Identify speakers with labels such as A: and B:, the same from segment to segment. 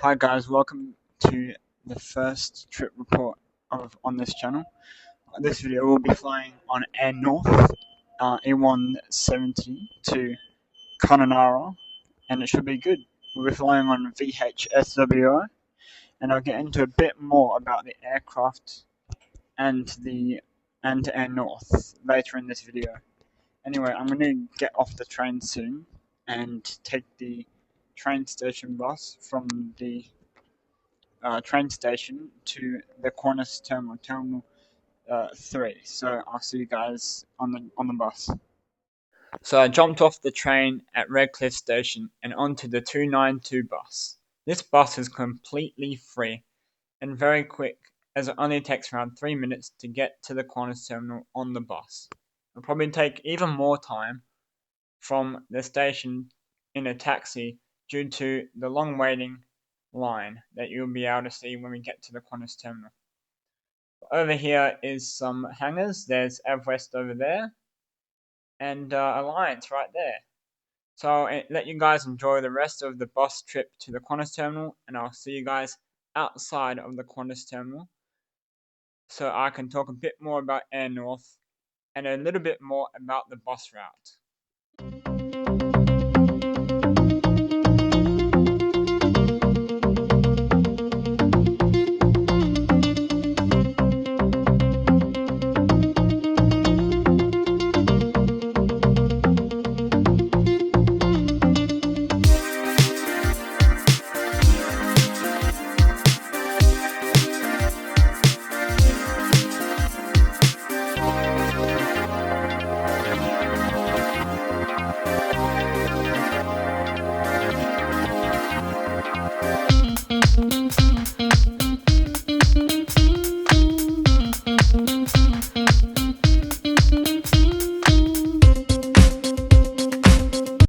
A: Hi guys, welcome to the first trip report on this channel. This video will be flying on Airnorth E170 to Kununurra, and it should be good. We'll be flying on VHSWI, and I'll get into a bit more about the aircraft and Airnorth later in this video. Anyway, I'm going to get off the train soon and take the train station bus from the train station to the Qantas terminal, terminal 3. So I'll see you guys on the bus. So I jumped off the train at Redcliffe Station and onto the 292 bus. This bus is completely free and very quick, as it only takes around 3 minutes to get to the Qantas terminal on the bus. It'll probably take even more time from the station in a taxi due to the long waiting line that you'll be able to see when we get to the Qantas terminal. Over here is some hangars. There's AvWest over there and Alliance right there. So I'll let you guys enjoy the rest of the bus trip to the Qantas terminal, and I'll see you guys outside of the Qantas terminal so I can talk a bit more about Airnorth and a little bit more about the bus route.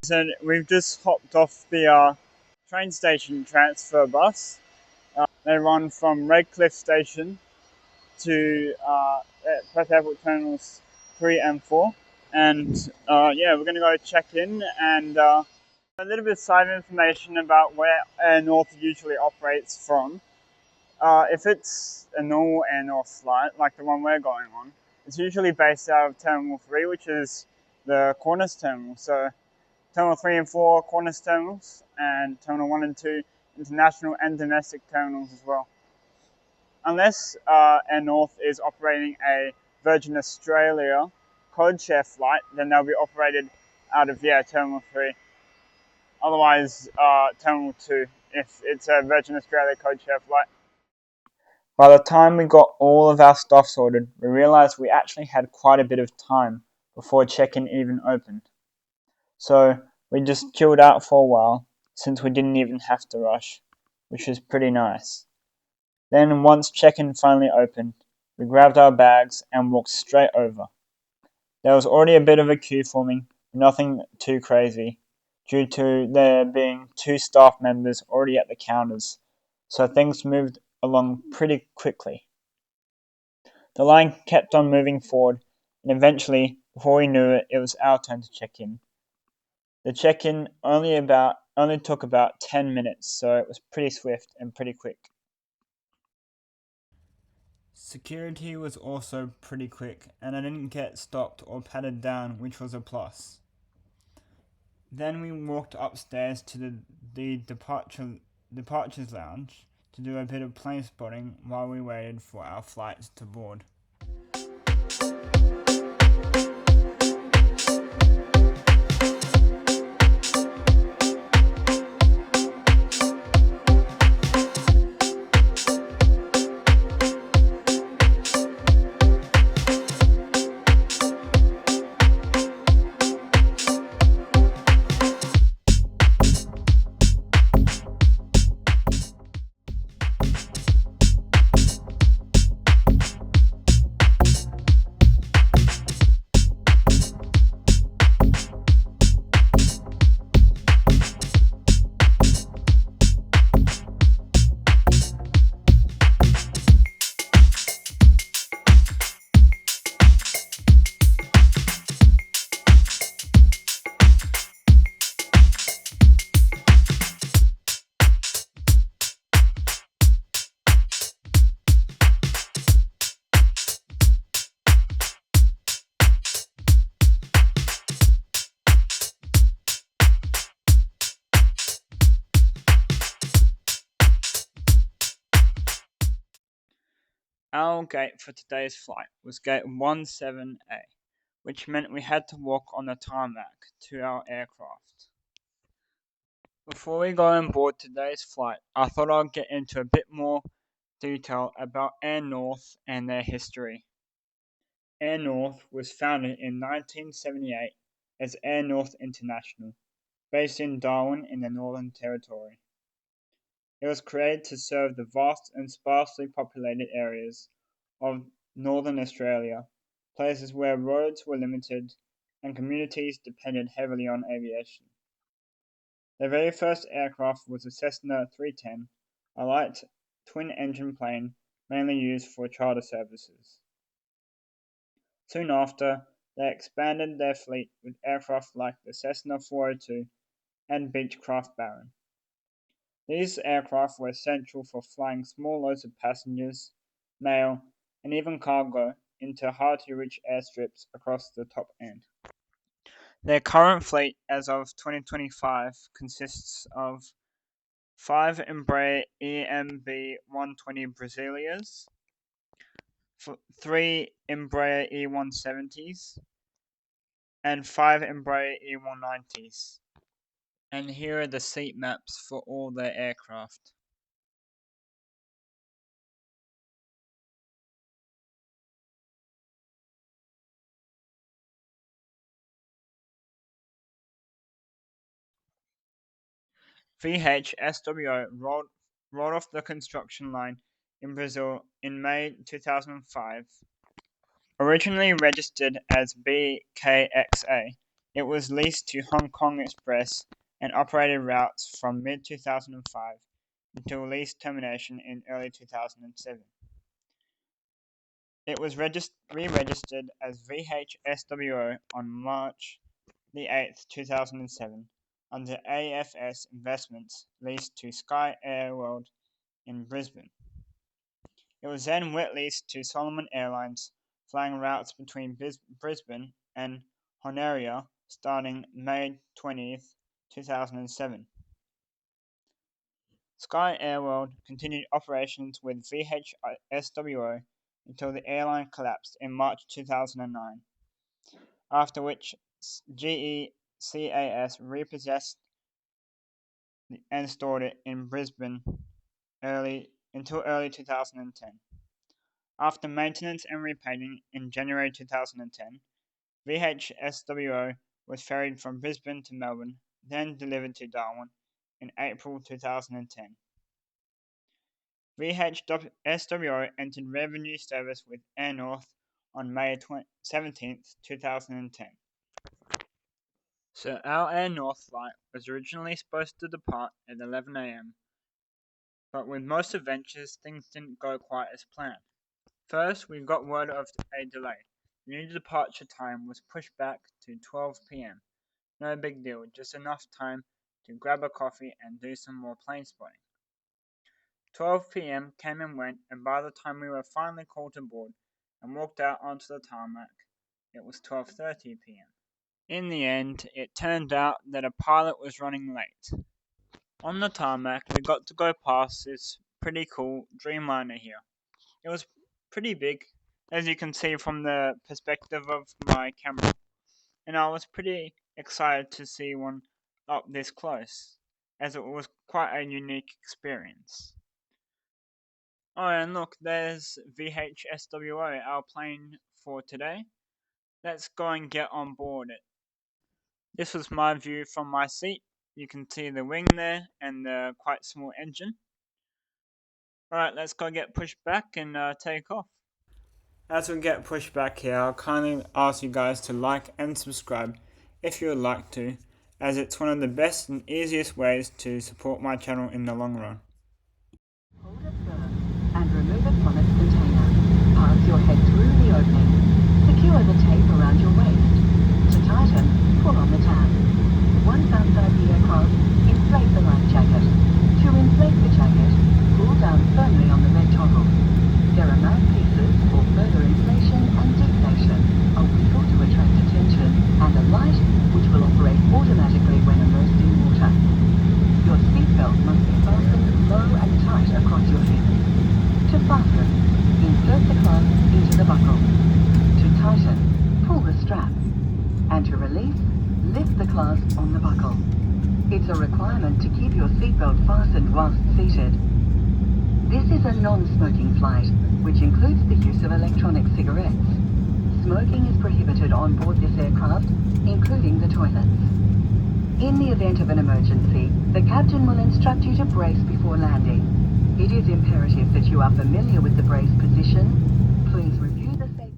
A: So we've just hopped off the train station transfer bus. They run from Redcliffe Station to Perth Airport Terminals 3 and 4. And yeah, we're going to go check in and a little bit of side information about where Airnorth usually operates from. If it's a normal Airnorth flight, like the one we're going on, it's usually based out of Terminal 3, which is the Qantas terminal. So Terminal 3 and 4 Qantas terminals, and Terminal 1 and 2 international and domestic terminals as well. Unless Airnorth is operating a Virgin Australia codeshare flight, then they'll be operated out of Terminal 3. Otherwise, Terminal 2 if it's a Virgin Australia codeshare flight. By the time we got all of our stuff sorted, we realised we actually had quite a bit of time before check-in even opened. So we just chilled out for a while, since we didn't even have to rush, which was pretty nice. Then once check-in finally opened, we grabbed our bags and walked straight over. There was already a bit of a queue forming, nothing too crazy, due to there being 2 staff members already at the counters, so things moved along pretty quickly. The line kept on moving forward, and eventually, before we knew it, it was our turn to check in. The check-in only took about 10 minutes, so it was pretty swift and pretty quick. Security was also pretty quick, and I didn't get stopped or patted down, which was a plus. Then we walked upstairs to the departures lounge to do a bit of plane spotting while we waited for our flights to board. Our gate for today's flight was gate 17A, which meant we had to walk on the tarmac to our aircraft. Before we go on board today's flight, I thought I'd get into a bit more detail about Airnorth and their history. Airnorth was founded in 1978 as Airnorth International, based in Darwin in the Northern Territory. It was created to serve the vast and sparsely populated areas of Northern Australia, places where roads were limited and communities depended heavily on aviation. Their very first aircraft was a Cessna 310, a light twin-engine plane mainly used for charter services. Soon after, they expanded their fleet with aircraft like the Cessna 402 and Beechcraft Baron. These aircraft were essential for flying small loads of passengers, mail, and even cargo into hard-to-reach airstrips across the top end. Their current fleet as of 2025 consists of 5 Embraer EMB-120 Brasilias, 3 Embraer E170s, and 5 Embraer E190s. And here are the seat maps for all their aircraft. VHSWO rolled off the construction line in Brazil in May 2005. Originally registered as BKXA, it was leased to Hong Kong Express and operated routes from mid-2005 until lease termination in early 2007. It was re-registered as VHSWO on March the 8th, 2007, under AFS Investments, leased to Sky Airworld in Brisbane. It was then wet leased to Solomon Airlines, flying routes between Brisbane and Honaria starting May 20th, 2007. Sky Airworld continued operations with VHSWO until the airline collapsed in March 2009, after which GECAS repossessed and stored it in Brisbane until early 2010. After maintenance and repainting in January 2010, VHSWO was ferried from Brisbane to Melbourne, then delivered to Darwin in April 2010. VHSWO entered revenue service with Airnorth on May 17, 2010. So our Airnorth flight was originally supposed to depart at 11 a.m., but with most adventures things didn't go quite as planned. First, we got word of a delay. The new departure time was pushed back to 12 p.m. No big deal, just enough time to grab a coffee and do some more plane spotting. 12 p.m. came and went, and by the time we were finally called aboard and walked out onto the tarmac, it was 12:30 p.m. In the end, it turned out that a pilot was running late. On the tarmac, we got to go past this pretty cool Dreamliner here. It was pretty big, as you can see from the perspective of my camera, and I was pretty excited to see one up this close, as it was quite a unique experience. Oh, and look, there's VHSWO, our plane for today. Let's go and get on board it. This was my view from my seat. You can see the wing there and the quite small engine. Alright, let's go get pushed back and take off. As we get pushed back here, I'll kindly ask you guys to like and subscribe if you would like to, as it's one of the best and easiest ways to support my channel in the long run.
B: Hold it firm and remove it from its container. Pass your head through the opening. Secure the tape around your waist. To tighten, pull on the tab. Once outside the aircraft, inflate the life jacket. To inflate the jacket, pull down firmly on the red toggle. There are mouthpieces for further inflation and deflation, a wheel to attract attention, and a light which will operate automatically when immersed in water. Your seatbelt must be fastened low and tight across your hips. To fasten, insert seatbelt on the buckle. It's a requirement to keep your seatbelt fastened whilst seated. This is a non-smoking flight, which includes the use of electronic cigarettes. Smoking is prohibited on board this aircraft, including the toilets. In the event of an emergency, the captain will instruct you to brace before landing. It is imperative that you are familiar with the brace position. Please review the safety.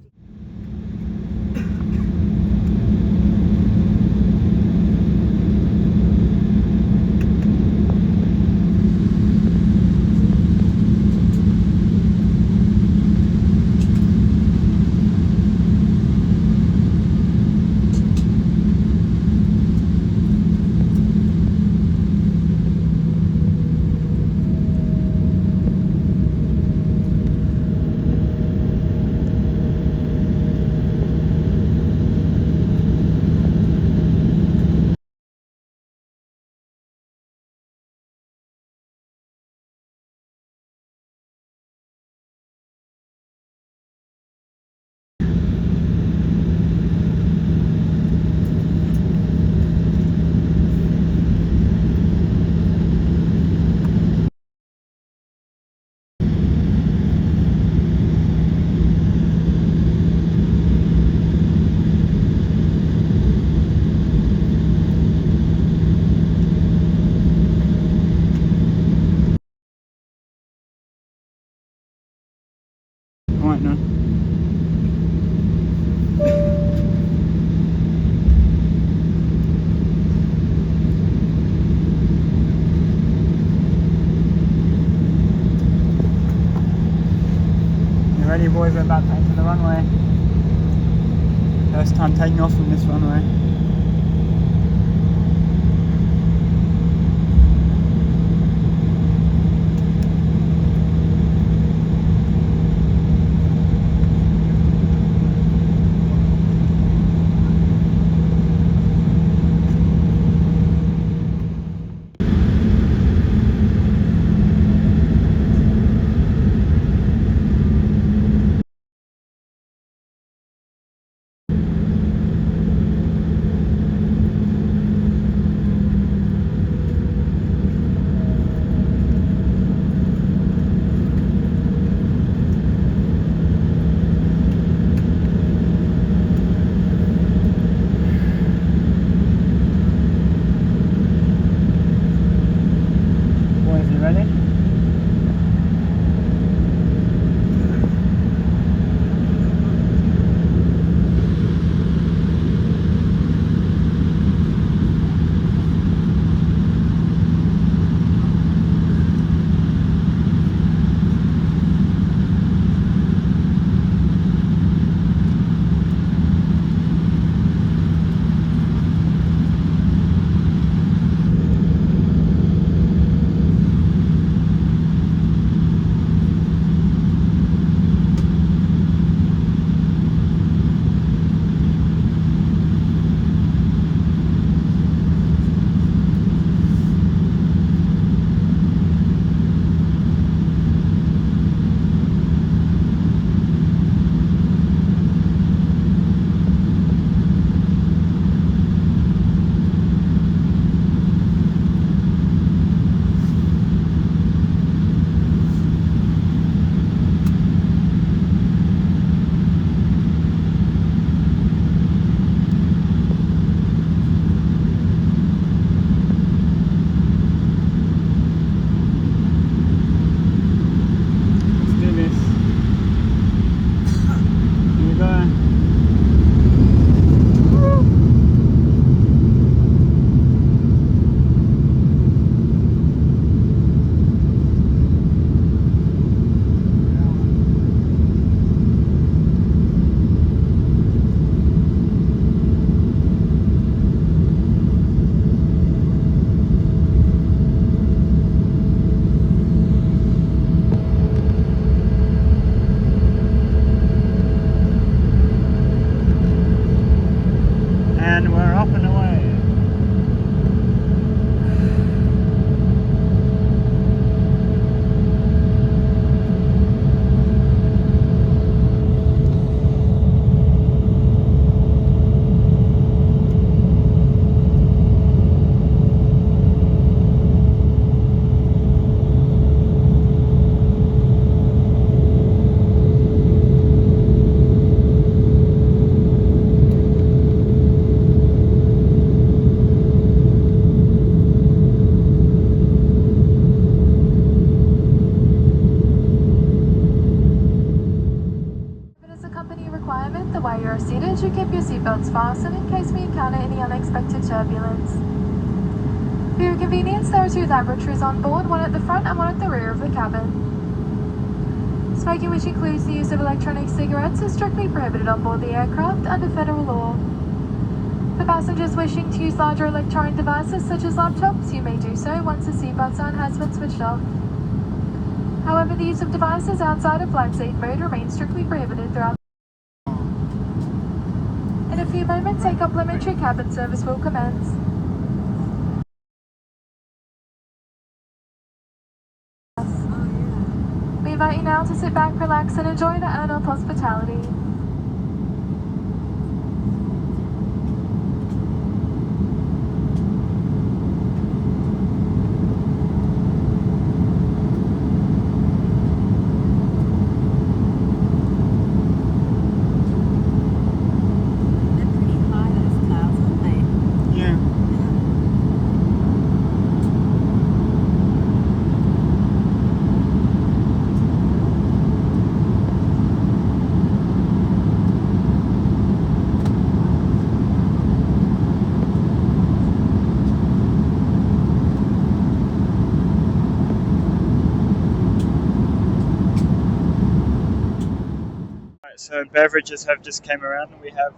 A: Right now. You ready, boys? We're about to enter the runway. First time taking off from this runway.
C: seatbelts fastened in case we encounter any unexpected turbulence. For your convenience, there are 2 lavatories on board, one at the front and one at the rear of the cabin. Smoking, which includes the use of electronic cigarettes, is strictly prohibited on board the aircraft under federal law. For passengers wishing to use larger electronic devices such as laptops, you may do so once the seatbelt sign has been switched off. However, the use of devices outside of flight safe mode remains strictly prohibited throughout. In a few moments, a complimentary cabin service will commence. We invite you now to sit back, relax, and enjoy the Airnorth hospitality.
A: So beverages have just came around, and we have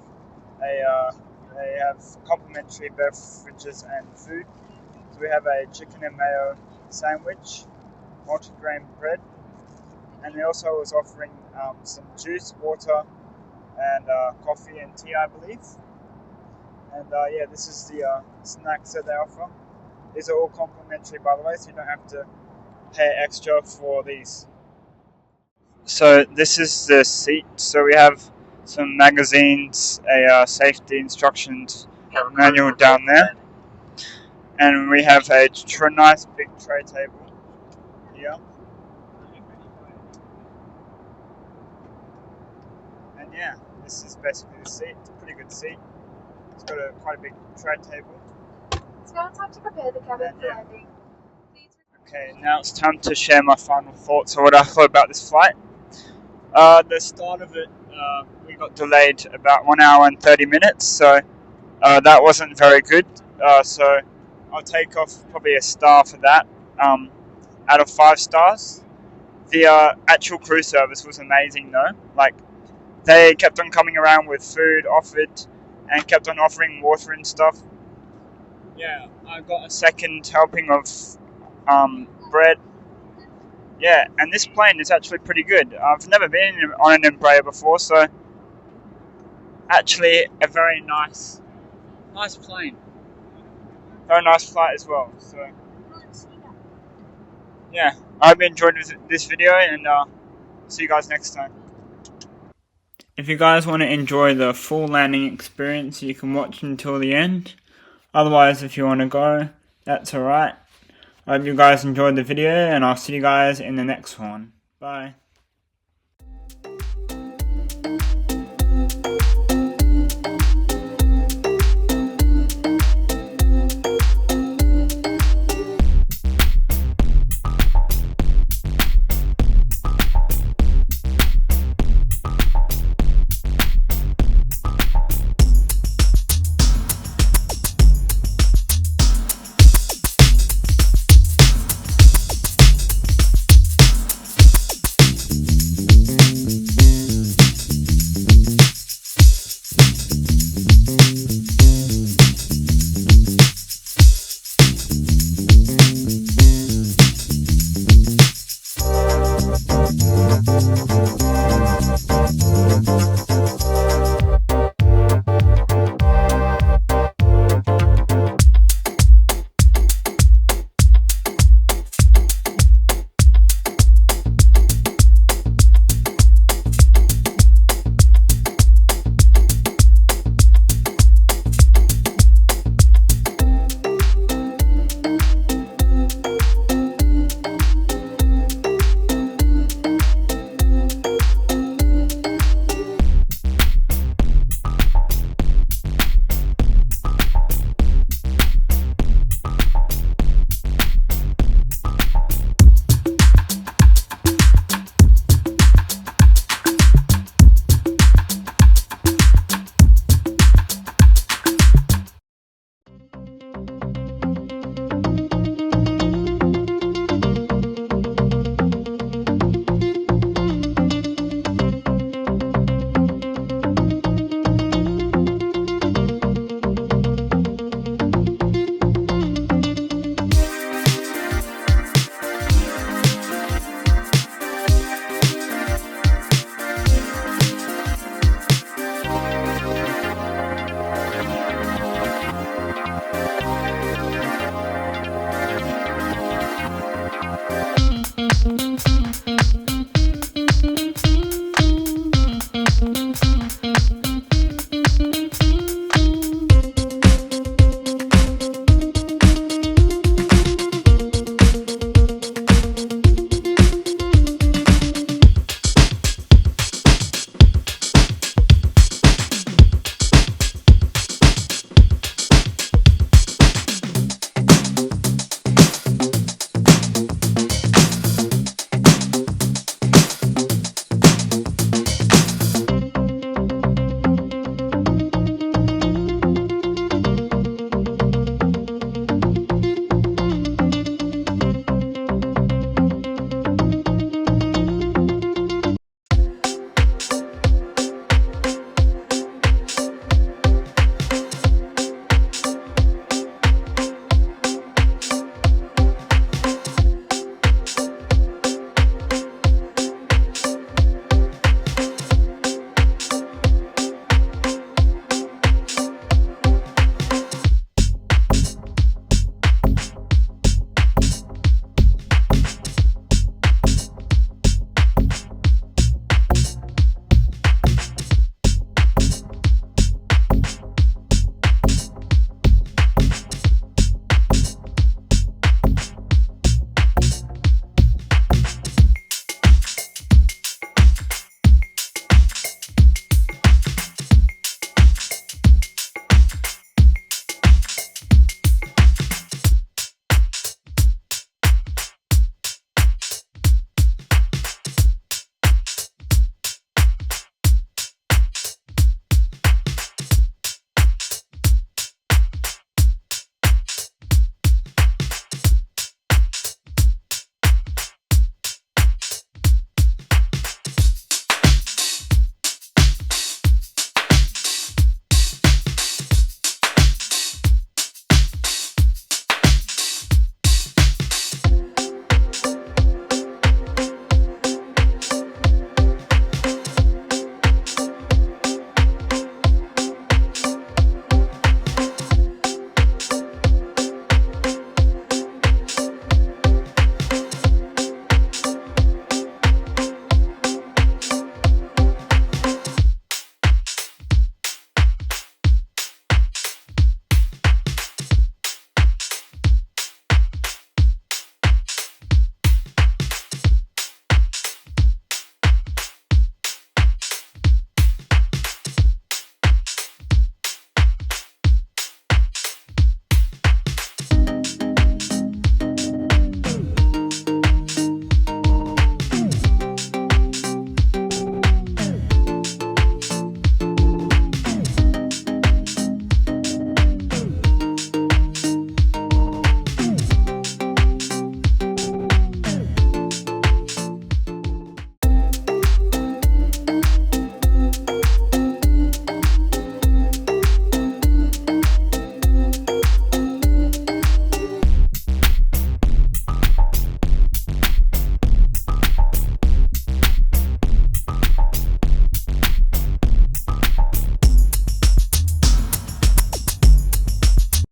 A: they have complimentary beverages and food. So we have a chicken and mayo sandwich, multigrain bread, and they also was offering some juice, water, and coffee and tea, I believe. And yeah, this is the snacks that they offer. These are all complimentary, by the way, so you don't have to pay extra for these. So this is the seat. So we have some magazines, a safety instructions manual down there, and we have a nice big tray table here. And yeah, this is basically the seat. It's a pretty good seat. It's got quite a big tray table.
C: It's now time to prepare the cabin for landing.
A: Okay, now it's time to share my final thoughts on what I thought about this flight. The start of it, we got delayed about 1 hour and 30 minutes, so that wasn't very good. So I'll take off probably a star for that, out of 5 stars. The actual crew service was amazing though. Like, they kept on coming around with food offered and kept on offering water and stuff. Yeah, I got a second helping of bread. Yeah, and this plane is actually pretty good. I've never been on an Embraer before, so actually a very nice plane. Very nice flight as well. So yeah, I hope you enjoyed this video, and see you guys next time. If you guys want to enjoy the full landing experience, you can watch until the end. Otherwise, if you want to go, that's alright. I hope you guys enjoyed the video, and I'll see you guys in the next one. Bye.